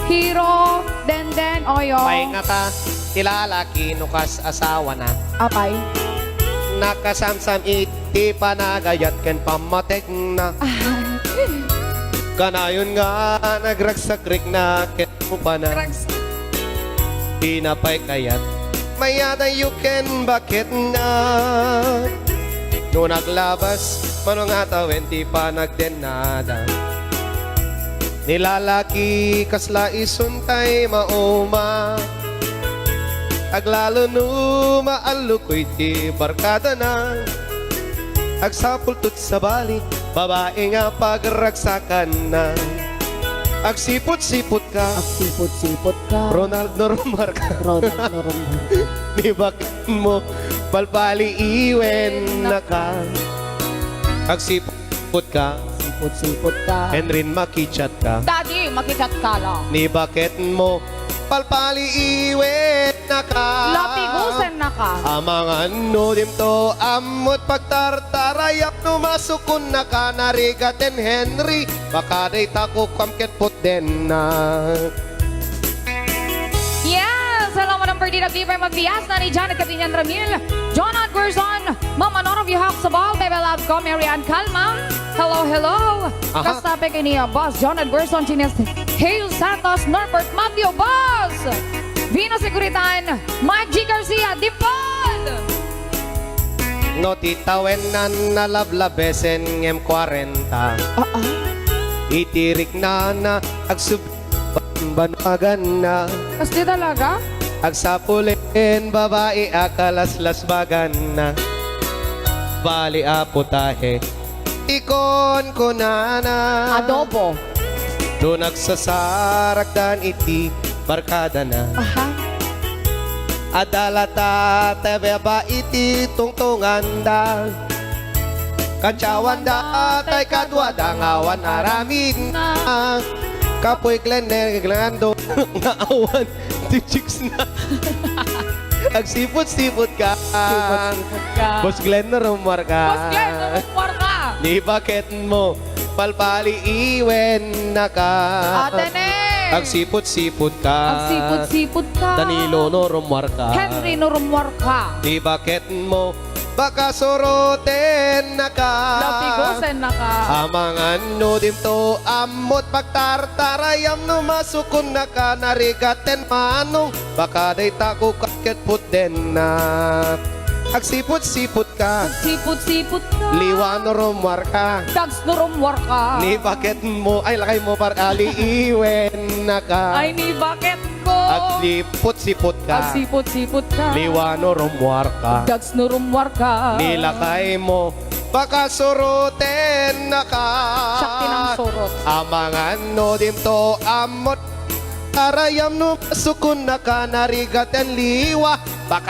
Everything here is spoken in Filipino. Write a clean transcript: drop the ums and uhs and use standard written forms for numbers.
Hiro, Denden, Oyo. Paingata, tilalaki nukas asawa na. Apay. Nakasamsam iti panagayat ken pamatek na. Kanayon nga nagragsakrik na ken mo pa na. Pinapay kayat mayada you ken bakit na. No naglabas manong atawin di pa nagdenada. Nilalaki kasla isuntay mauma. Aglalo no maalukoy ti barkada na. Agsapultot sa bali, babae nga pagragsakan na. Agsipot-sipot ka, Sipot-sipot ka. Ronaldo Romarca. Ronaldo Romarca. Di bakit mo balbali iwen na ka. Agsipot ka, Sipot-sipot ka. Henrin makichat ka. Daddy, makikat ka lang. Ni bakit mo palpali iwen na ka. Lapigusan na ka. Amang ano dim to amot pagtartarayak no masukun na ka narigaten Henry baka day tako kamket pot den na. Yes! Salamat ng Perdita Deeper Magbias na ni Janet Katinyan Ramil, John Adgerson, Mama Nora Vihak Sabal, Bebe Love ko, Mary Ann Calma. Hello, hello! Aha. Kasabi kay niya, Boss John Adgerson, Chines Hale Santos, Norbert Matthew, Boss! Vina Seguritan, Mike G. Garcia, Dipon! No titawen na nalablabesen ngem 40. Itirik na agsub banagan na. Kasi talaga? Agsapulin babae akalaslas bagan na. Bali aputahe ikon ko na. Adobo. Do nagsasarakdan iti barkada na. Aha. Adalata tebe ba iti tungtungan da. Kantsawan da tay kadwa dangawan aramid na. Kapoy klener glando nga awan ti chicks na. Agsipot-sipot ka. Sipot-sipot ka. Boss Glenn na rumar ka. Boss Glenn, namumwar ka. Di bakit mo palpali iwen na ka. Atene. Agsipot-sipot ka. Agsipot-sipot ka. Danilo no rumar ka. Henry no rumwar ka. Di bakit mo baka soroten na ka. Lapigusan na ka. Amang ano dim to amot pagtartarayam no masukun na ka narigaten manong baka day tako kakit put den na. Agsipot-sipot ka. Sipot-sipot ka. Liwa no rumar ka. Dags no rumwar ka. Ni bakit mo ay lakay mo parali iwen na ka. Ay ni bakit ko. Agsipot-sipot ka. Agsipot-sipot ka. Liwa no rumar ka. Dags no rumwar ka. Nilakay mo baka soroten na ka. Sakti ng sorot. Amang ano dim to amot arayam no sukun na ka narigaten liwa